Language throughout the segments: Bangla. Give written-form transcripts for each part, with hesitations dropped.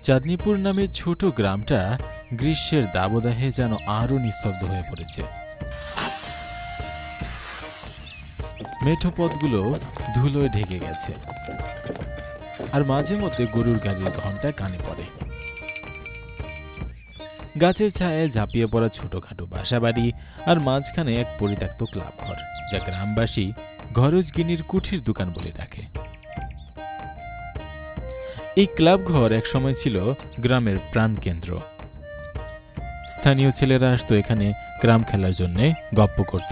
চাঁদনীপুর নামের ছোট গ্রামটা গ্রীষ্মের দাবদাহে যেন আরো নিস্তব্ধ হয়ে পড়েছে। মেঠো পথগুলো ধুলোয় ঢেকে গেছে, আর মাঝে মধ্যে গরুর গাড়ির ঘন্টা কানে পড়ে। গাছের ছায়ায় ঝাঁপিয়ে পড়া ছোটখাটো বাসাবাড়ি, আর মাঝখানে এক পরিত্যক্ত ক্লাব ঘর, যা গ্রামবাসী ঘরজগিনীর কুঠির দোকান বলে ডাকে। এই ক্লাব ঘর একসময় ছিল গ্রামের প্রাণকেন্দ্র। স্থানীয় ছেলেরা আসতো এখানে গ্রাম খেলার জন্য, গপ্প করত।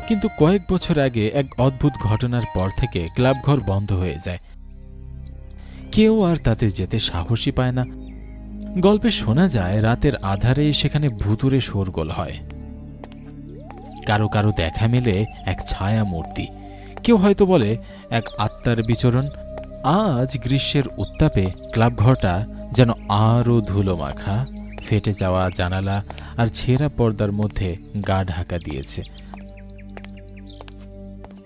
কিন্তু কয়েক বছর আগে এক অদ্ভুত ঘটনার পর থেকে ক্লাব ঘর বন্ধ হয়ে যায়। কেউ আর তাতে যেতে সাহসী পায় না। গল্পে শোনা যায় রাতের আধারে সেখানে ভুতুরে শোরগোল হয়। কারো কারো দেখা মেলে এক ছায়া মূর্তি, কেউ হয়তো বলে এক আত্মার বিচরণ। আজ গ্রীষ্মের উত্তাপে ক্লাব ঘরটা যেন আরও ধুলো মাখা, ফেটে যাওয়া জানালা আর ছেঁড়া পর্দার মধ্যে গা ঢাকা দিয়েছে।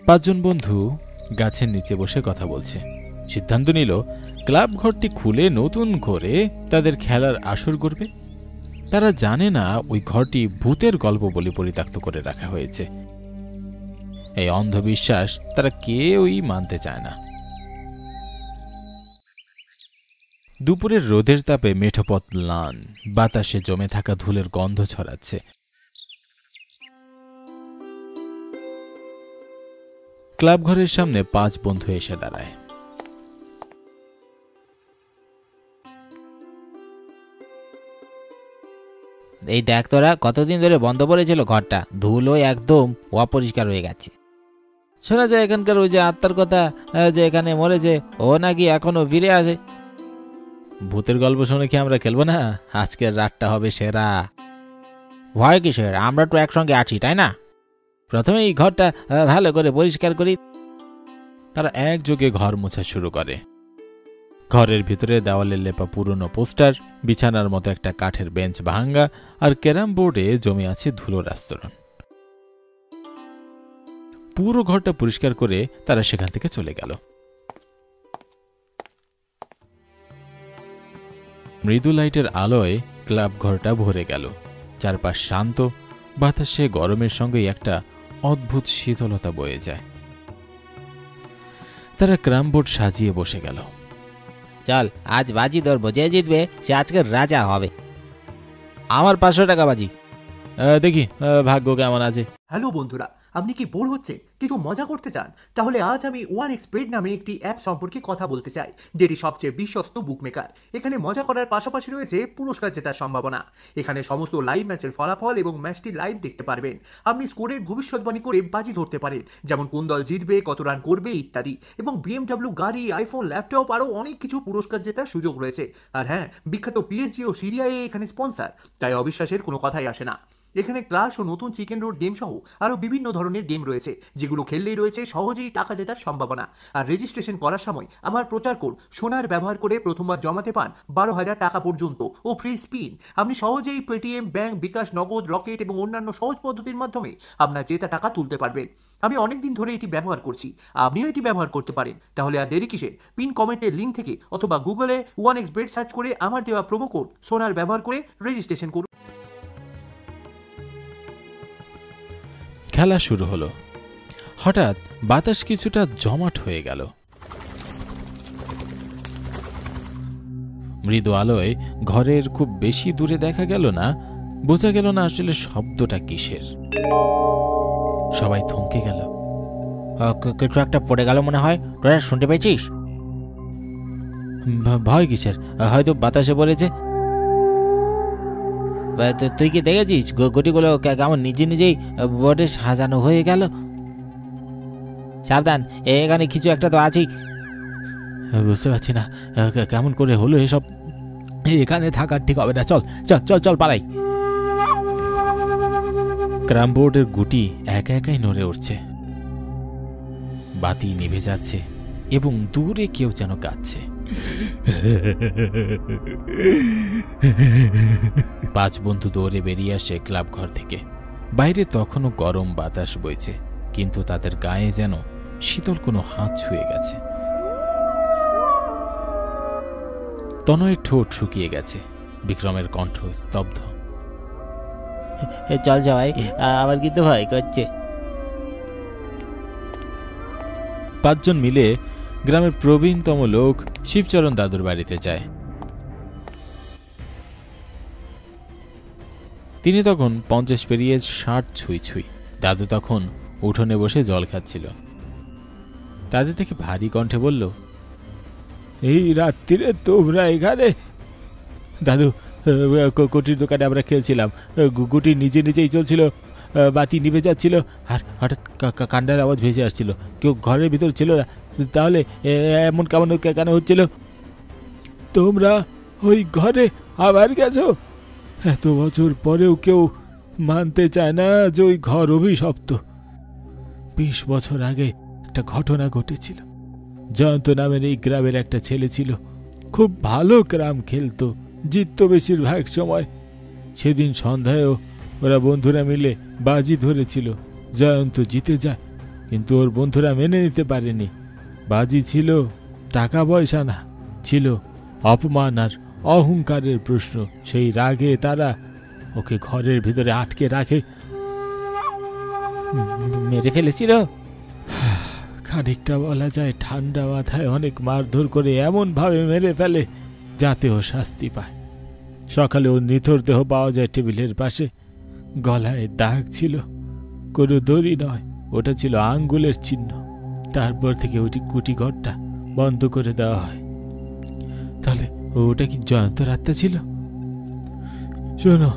5 জন বন্ধু গাছের নিচে বসে কথা বলছে। সিদ্ধান্ত নিল ক্লাব ঘরটি খুলে নতুন করে তাদের খেলার আসর করবে। তারা জানে না ওই ঘরটি ভূতের গল্প বলে পরিত্যক্ত করে রাখা হয়েছে। এই অন্ধবিশ্বাস তারা কেউই মানতে চায় না। দুপুরের রোদের তাপে মেঠো পথ ম্লান, বাতাসে জমে থাকা ধুলের গন্ধ ছড়াচ্ছে। ক্লাব ঘরের সামনে 5 বন্ধু এসে দাঁড়ায়। এই দেখ তোরা, কতদিন ধরে বন্ধ পড়েছিল ঘরটা, ধুলো একদম অপরিষ্কার হয়ে গেছে। শোনা যায় এখানকার ওই যে আত্মার কথা, যে এখানে মরেছে, ও নাকি এখনো ফিরে আসে। ভূতের গল্প শুনে কি আমরা খেলবো না? আজকের রাতটা হবে সেরা। ভয় কিসের, আমরা তো একসঙ্গে আছি, তাই না? প্রথমে এই ঘরটা ভালো করে পরিষ্কার করি। তারা একযোগে ঘর মোছা শুরু করে। ঘরের ভিতরে দেওয়ালে লেপা পুরনো পোস্টার, বিছানার মতো একটা কাঠের বেঞ্চ ভাঙ্গা, আর ক্যারাম বোর্ডে জমে আছে ধুলোর আস্তরণ। পুরো ঘরটা পরিষ্কার করে তারা সেখান থেকে চলে গেল। মৃদু লাইটের আলোয় ক্লাব ঘরটা ভরে গেল। চারপাশ শান্ত, বাতাসে গরমের সঙ্গে একটা অদ্ভুত শীতলতা বয়ে যায়। তারা ক্যারাম বোর্ড সাজিয়ে বসে গেল। চল আজ বাজি ধরবো, যে জিতবে সে আজকের রাজা হবে। আমার 500 টাকা বাজি। দেখি ভাগ্য কেমন আছে। হ্যালো বন্ধুরা, আপনি কি বোর হচ্ছেন, কিছু মজা করতে চান? তাহলে আজ আমি 1xBet নামে একটি অ্যাপ সম্পর্কে কথা বলতে চাই, যেটি সবচেয়ে বিশ্বস্ত বুকমেকার। এখানে মজা করার পাশাপাশি রয়েছে পুরস্কার জেতার সম্ভাবনা। এখানে সমস্ত লাইভ ম্যাচের ফলাফল এবং ম্যাচটি লাইভ দেখতে পারবেন। আপনি স্কোরের ভবিষ্যৎবাণী করে বাজি ধরতে পারেন, যেমন কোন দল জিতবে, কত রান করবে ইত্যাদি। এবং BMW গাড়ি, আইফোন, ল্যাপটপ আরও অনেক কিছু পুরস্কার জেতার সুযোগ রয়েছে। আর হ্যাঁ, বিখ্যাত PSG ও সিরিয়া এখানে স্পন্সার, তাই অবিশ্বাসের কোনো কথাই আসে না। এখানে ক্লাশ ও নতুন চিকেন রোড গেম সহ আরও বিভিন্ন ধরনের গেম রয়েছে, যেগুলো খেললেই রয়েছে সহজেই টাকা জেতার সম্ভাবনা। আর রেজিস্ট্রেশন করার সময় আমার প্রচার কোড সোনার ব্যবহার করে প্রথমবার জমাতে পান 12,000 টাকা পর্যন্ত ও ফ্রি স্পিন। আপনি সহজেই পেটিএম, ব্যাংক, বিকাশ, নগদ, রকেট এবং অন্যান্য সহজ পদ্ধতির মাধ্যমে আপনার জেতা টাকা তুলতে পারবেন। আমি অনেকদিন ধরে এটি ব্যবহার করছি, আপনিও এটি ব্যবহার করতে পারেন। তাহলে আর দেরি কিসের? পিন কমেন্টের লিঙ্ক থেকে অথবা গুগলে 1xBet সার্চ করে আমার দেওয়া প্রোমো কোড সোনার ব্যবহার করে রেজিস্ট্রেশন করুন। খেলা শুরু হলো। হঠাৎ বাতাস কিছুটা জমাট হয়ে গেল। মৃদু আলোয় ঘরের খুব বেশি দূরে দেখা গেল না, বোঝা গেল না আসলে শব্দটা কিসের। সবাই থমকে গেল। কিছু একটা পড়ে গেল মনে হয়, তোরা শুনতে পেয়েছিস? ভয় কিসের, হয়তো বাতাসে পড়েছে। তুই কি দেখেছিস গটিগুলো কেমন নিজে নিজেই বোর্ডে সাজানো হয়ে গেল? সাবধান, এখানে কিছু একটা তো আছেই। বুঝতে পারছি না কেমন করে হলো এসব। এখানে থাকার ঠিক হবে না, চল চল চল চল পালাই। ক্যারাম বোর্ডের গুটি একা একাই নড়ে উঠছে। বাতি নিভে যাচ্ছে এবং দূরে কেউ যেন কাঁদছে। 5 বন্ধু দৌড়ে বেরিয়ে আসে ক্লাব ঘর থেকে। বাইরে তখনও গরম বাতাস বইছে, কিন্তু তাদের গায়ে যেন শীতল কোনো হাত ছুঁয়ে গেছে। তনয়ের ঠোঁট শুকিয়ে গেছে, বিক্রমের কণ্ঠ স্তব্ধ। চল যাওয়াই, আমার কিন্তু ভয় করছে। 5 জন মিলে গ্রামের প্রবীণতম লোক শিবচরণ দাদুর বাড়িতে যায়। তিনি তখন 50 পেরিয়ে 60 ছুঁই ছুঁই। দাদু তখন উঠোনে বসে জল খাচ্ছিল। দাদু থেকে ভারী কণ্ঠে বলল, এই রাত্রিরে তোমরা এখানে? দাদু, কুটির দোকানে আমরা খেলছিলাম, গুটি নিজে নিজেই চলছিল, বাতি নিভে যাচ্ছিল, আর হঠাৎ কান্নার আওয়াজ ভেসে আসছিল। কেউ ঘরের ভিতর ছিল না, তাহলে এমন কেন হচ্ছিল? তোমরা ওই ঘরে আবার গেছো? এত বছর পরেও কেউ মানতে চায় না যে ওই ঘর অভিশপ্ত। 20 বছর আগে একটা ঘটনা ঘটেছিল। জয়ন্ত নামের এই গ্রামের একটা ছেলে ছিল, খুব ভালো ক্যারাম খেলতো, জিততো বেশিরভাগ সময়। সেদিন সন্ধ্যায়ও ওরা বন্ধুরা মিলে বাজি ধরেছিল, জয়ন্ত জিতে যায়, কিন্তু ওর বন্ধুরা মেনে নিতে পারেনি। বাজি ছিল টাকা পয়সা না, ছিল অপমান আর অহংকারের প্রশ্ন। সেই রাগে তারা ওকে ঘরের ভিতরে আটকে রাখে। মেরে ফেলেছিল? খানিকটা বলা যায়। ঠান্ডা মাথায় অনেক মারধর করে এমন ভাবে মেরে ফেলে যাতে ও শাস্তি পায়। সকালে ওর নিথর দেহ পাওয়া যায় টেবিলের পাশে। গলায় দাগ ছিল, কোনো দড়ি নয়, ওটা ছিল আঙ্গুলের চিহ্ন। তারপর থেকে ওটি কুটি ঘরটা বন্ধ করে দেওয়া হয়। তাহলে ওটা কি জয়ন্তর আত্মা ছিল? শোনো,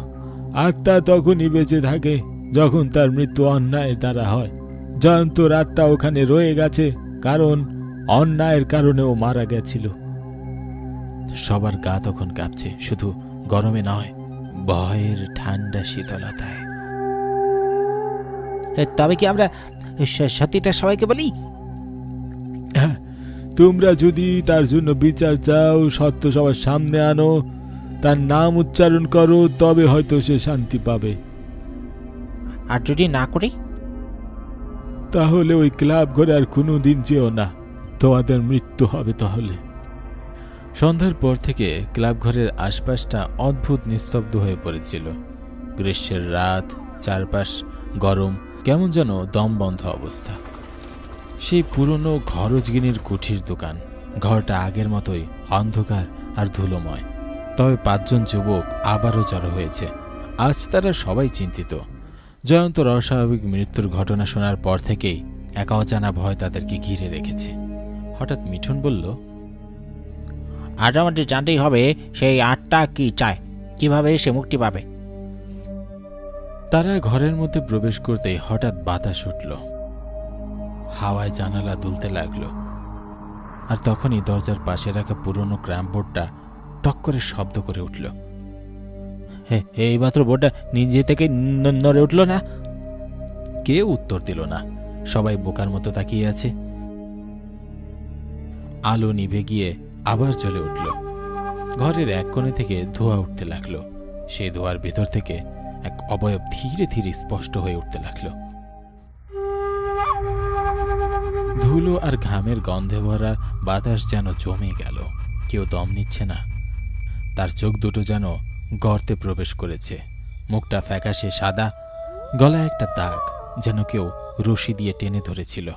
আত্মা তখনই বেঁচে থাকে যখন তার মৃত্যু অন্যায়ের দ্বারা হয়। জয়ন্তর আত্মা ওখানে রয়ে গেছে কারণ অন্যায়ের কারণে ও মারা গেছিল। সবার গা তখন কাঁপছে, শুধু গরমে নয়, ভয়ের ঠান্ডা শীতলতায়। তবে কি আমরা সত্যিটা সবাইকে বলি? হ্যাঁ, তোমরা যদি তার জন্য বিচার চাও, সত্য সবার সামনে আনো, তার নাম উচ্চারণ করো, তবে হয়তো সে শান্তি পাবে। আর যদি না করি? তাহলে ওই ক্লাব ঘরে আর কোনো দিন যেও না, তোমাদের মৃত্যু হবে। তাহলে সন্ধ্যার পর থেকে ক্লাব ঘরের আশপাশটা অদ্ভুত নিস্তব্ধ হয়ে পড়েছিল। গ্রীষ্মের রাত, চারপাশ গরম, কেমন যেন দমবন্ধ অবস্থা। সেই পুরনো ঘরজগিনীর কুঠির দোকান, ঘরটা আগের মতোই অন্ধকার আর ধুলোময়। তবে 5 জন যুবক আবারও জড়ো হয়েছে। আজ তারা সবাই চিন্তিত। জয়ন্তর অস্বাভাবিক মৃত্যুর ঘটনা শোনার পর থেকেই এক অজানা ভয় তাদেরকে ঘিরে রেখেছে। হঠাৎ মিঠুন বলল, আজ আমাদের জানতেই হবে সেই আটটা কি চায়, কিভাবে সে মুক্তি পাবে। তারা ঘরের মধ্যে প্রবেশ করতেই হঠাৎ বাতাস উঠল, হাওয়ায় জানালা দুলতে লাগলো। আর তখনই দরজার পাশে রাখা পুরনো ক্র্যাম্প বোর্ডটা টক করে শব্দ করে উঠল। এইমাত্র বোর্ডটা নিজে থেকে নড়ে উঠল না। কেউ উত্তর দিল না, সবাই বোকার মতো তাকিয়ে আছে। আলো নিভে গিয়ে আবার জ্বলে উঠল। ঘরের এক কোণে থেকে ধোঁয়া উঠতে লাগলো। সেই ধোঁয়ার ভেতর থেকে এক অবয়ব ধীরে ধীরে স্পষ্ট হয়ে উঠতে লাগলো। ধুলো আর ঘামের গন্ধে ভরা বাতাস যেন জমে গেল। কেউ দম নিচ্ছে না। তার চোখ দুটো যেন গর্তে প্রবেশ করেছে। মুখটা ফ্যাকাশে সাদা, গলায় একটা দাগ, যেন কেউ রশি দিয়ে টেনে ধরেছিল।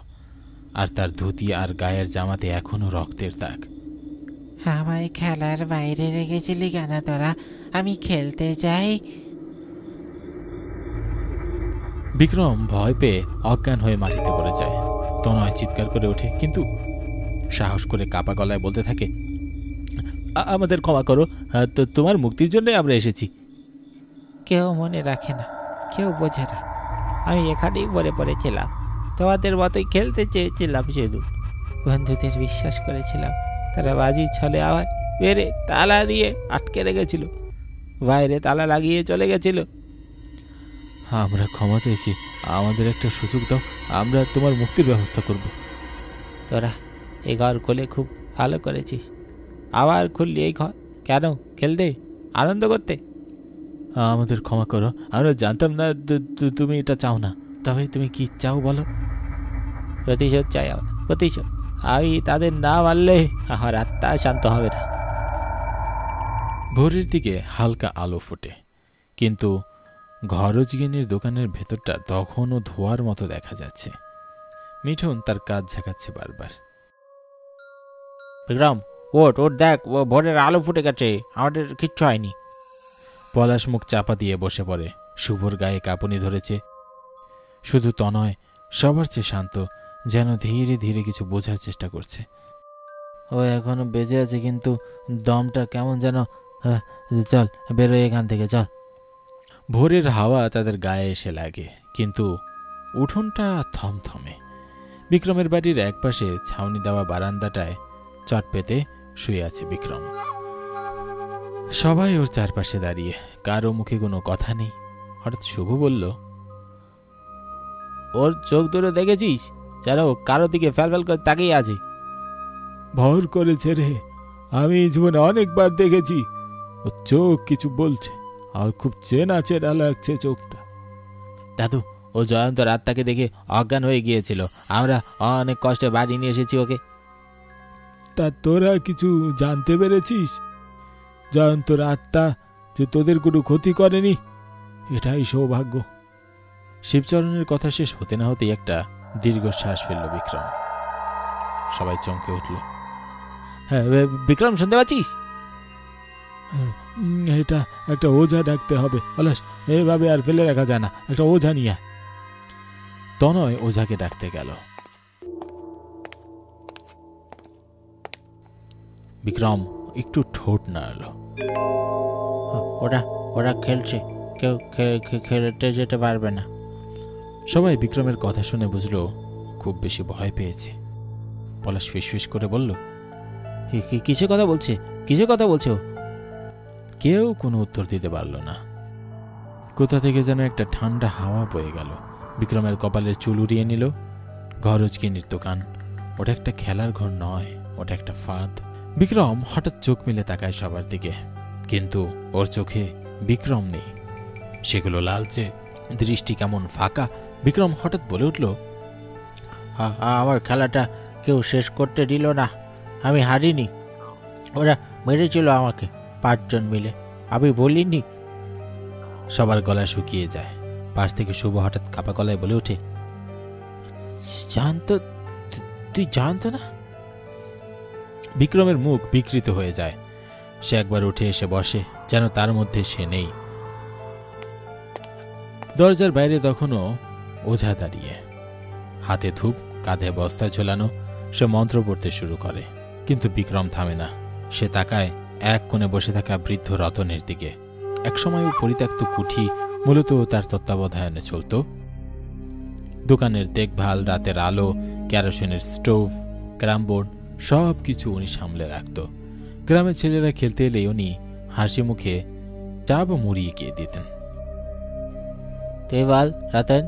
আর তার ধুতি আর গায়ের জামাতে এখনো রক্তের দাগ। আমায় খেলার বাইরে রেখেছিলি কেন তোরা? আমি খেলতে চাই। বিক্রম ভয় পেয়ে অজ্ঞান হয়ে মাটিতে পড়ে যায়। তনয় চিৎকার করে ওঠে, কিন্তু সাহস করে কাপা গলায় বলতে থাকে, আমাদের ক্ষমা করো, তোমার মুক্তির জন্য আমরা এসেছি। কেউ মনে রাখে না, কেউ বোঝে না। আমি এখানেই মরে পড়েছিলাম, তোমাদের মতোই খেলতে চেয়েছিলাম। শুধু বন্ধুদের বিশ্বাস করেছিলাম। তারা বাজি ছলে আওয়াজ বেড়ে তালা দিয়ে আটকে রেখেছিল, বাইরে তালা লাগিয়ে চলে গেছিল। আমরা ক্ষমা চাইছি, আমাদের একটা সুযোগ দাও, আমরা তোমার মুক্তির ব্যবস্থা করব। তোরা এই ঘর খুলে খুব ভালো করেছিস। আবার খুললি এই ঘর কেন? খেলতে, আনন্দ করতে। আমাদের ক্ষমা করো, আমরা জানতাম না তুমি এটা চাও না। তবে তুমি কি চাও বলো? প্রতিশোধ চাই আমার, প্রতিশোধ। আমি তাদের না মারলে আমার আত্মা শান্ত হবে না। ভোরের দিকে হালকা আলো ফোটে, কিন্তু ঘরজগিনীর দোকানের ভেতরটা তখনও ধোয়ার মতো দেখা যাচ্ছে। মিঠুন তার কাজ ঝাঁকাচ্ছে বারবার। বিক্রম, ওট ওট, দেখ, ও ভোরের আলো ফুটে গেছে, আমাদের কিচ্ছু হয়নি। পলাশ মুখ চাপা দিয়ে বসে পড়ে। শুভর গায়ে কাঁপুনি ধরেছে। শুধু তনয় সবার চেয়ে শান্ত, যেন ধীরে ধীরে কিছু বোঝার চেষ্টা করছে। ও এখনো বেঁচে আছে, কিন্তু দমটা কেমন যেন। চল বেরোয় এখান থেকে, চল। ভোরের হাওয়া তাদের গায়ে এসে লাগে, কিন্তু উঠোনটা থমথমে। বিক্রমের বাড়ির একপাশে ছাউনি দেওয়া বারান্দাটায় চট পেতে শুয়ে আছে বিক্রম। সবাই ওর চারপাশে দাঁড়িয়ে, কারো মুখে কোনো কথা নেই। হঠাৎ শুভ বলল, ওর চোখ দুটো দেখেছিস? যেন কারো দিকে ফ্যাল করে তাকিয়ে আছে। ভর করেছে রে, আমি জীবনে অনেকবার দেখেছি। ও চোখ কিছু বলছে, আর খুব চেনা চেনা লাগছে চোখটা। দাদু, ও জয়ন্ত আত্মাকে দেখে অজ্ঞান হয়ে গিয়েছিল, আমরা অনেক কষ্টে বাড়ি নিয়ে এসেছি ওকে। তা তোরা কিছু জানতে পেরেছিস? জয়ন্তর আত্মা যে তোদের কোনো ক্ষতি করেনি, এটাই সৌভাগ্য। শিবচরণের কথা শেষ হতে না হতেই একটা দীর্ঘশ্বাস ফেলল বিক্রম। সবাই চমকে উঠল। হ্যাঁ বিক্রম, শুনতে পাচ্ছিস? এটা একটা ওঝা ডাকতে হবে পলাশ, এভাবে আর ফেলে রাখা যায় না, একটা ওঝা নিয়ে। তনয় ওঝাকে ডাকতে গেল। বিক্রম একটু ঠোঁট নাড়ল। ওরা ওরা খেলছে, কেউ খেলতে যেতে পারবে না। সবাই বিক্রমের কথা শুনে বুঝল খুব বেশি ভয় পেয়েছে। পলাশ ফিসফিস করে বলল, কিসে কথা বলছে, কিসে কথা বলছে ও? কেউ কোনো উত্তর দিতে পারল না। কোথা থেকে যেন একটা ঠান্ডা হাওয়া বয়ে গেল, বিক্রমের কপালের চুল উড়িয়ে নিল। ঘরজকিনীর দোকান, ওটা একটা খেলার ঘর নয়, ওটা একটা ফাঁদ। বিক্রম হঠাৎ চোখ মেলে তাকায় সবার দিকে, কিন্তু ওর চোখে বিক্রম নেই। সেগুলো লালচে, দৃষ্টি কেমন ফাঁকা। বিক্রম হঠাৎ বলে উঠল, আমার খেলাটা কেউ শেষ করতে দিল না, আমি হারিনি, ওরা মেরেছিল আমাকে 5 জন মিলে, আমি বলিনি। সবার গলা শুকিয়ে যায়। পাশ থেকে শুভ হঠাৎ কাপা গলায় বলে ওঠে, জানতো? তুই জানতো না? বিক্রমের মুখ বিকৃত হয়ে যায়। সে একবার উঠে এসে বসে, যেন তার মধ্যে সে নেই। দরজার বাইরে তখনও ওঝা দাঁড়িয়ে, হাতে ধূপ, কাঁধে বস্তা ঝোলানো। সে মন্ত্র পড়তে শুরু করে, কিন্তু বিক্রম থামে না। সে তাকায় এক কোণে বসে থাকা বৃদ্ধ রতনের দিকে। একসময় পরিত্যক্ত কুঠি মূলত তার তত্ত্বাবধানে চলত। দোকানের দেখভাল, রাতের আলো, কেরোসিনের স্টোভ, ক্যারামবোর্ড সব কিছু উনি সামলে রাখত। গ্রামের ছেলেরা খেলতে এলে উনি হাসি মুখে চা বা মুড়ি এগিয়ে দিতেন। তুই বল রতন,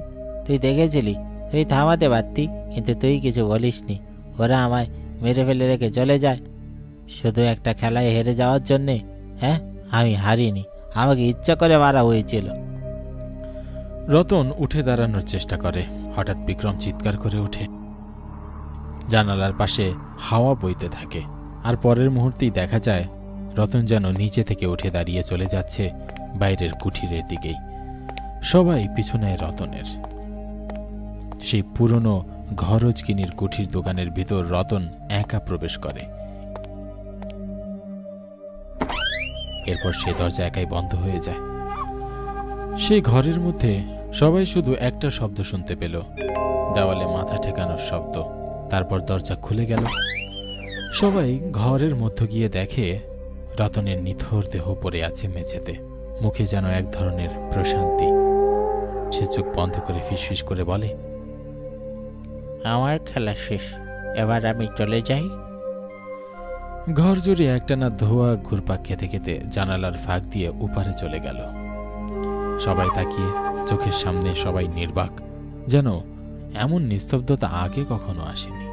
তুই দেখেছিলি, তুই থামাতে পারতি, কিন্তু তুই কিছু বলিসনি। ওরা আমায় মেরে ফেলে রেখে চলে যায় শুধু একটা খেলায় হেরে যাওয়ার জন্যে। হ্যাঁ, আমি হারিনি, আমাকে ইচ্ছা করে মারা হয়েছিল। রতন উঠে দাঁড়ানোর চেষ্টা করে। হঠাৎ বিক্রম চিৎকার করে ওঠে। জানালার পাশে হাওয়া বইতে থাকে, আর পরের মুহূর্তেই দেখা যায় রতন যেন নিচে থেকে উঠে দাঁড়িয়ে চলে যাচ্ছে বাইরের কুঠিরের দিকেই। সবাই পিছু নেয় রতনের। সেই পুরনো ঘরজকিনীর কুঠির দোকানের ভিতর রতন একা প্রবেশ করে। এরপর সে দরজা একাই বন্ধ হয়ে যায়। সেই ঘরের মধ্যে সবাই শুধু একটা শব্দ শুনতে পেল, দেওয়ালে মাথা ঠেকানোর শব্দ। তারপর দরজা খুলে গেল। সবাই ঘরের মধ্যে গিয়ে দেখে রতনের নিথর দেহ পড়ে আছে মেঝেতে, মুখে যেন এক ধরনের প্রশান্তি। সে চোখ বন্ধ করে ফিসফিস করে বলে, আমার খেলা শেষ, এবার আমি চলে যাই। ঘর জুড়ে একটানা ধোয়া ঘুরপাক খেতে খেতে জানালার ফাঁক দিয়ে উপারে চলে গেল। সবাই তাকিয়ে, চোখের সামনে সবাই নির্বাক, যেন এমন নিস্তব্ধতা আগে কখনো আসেনি।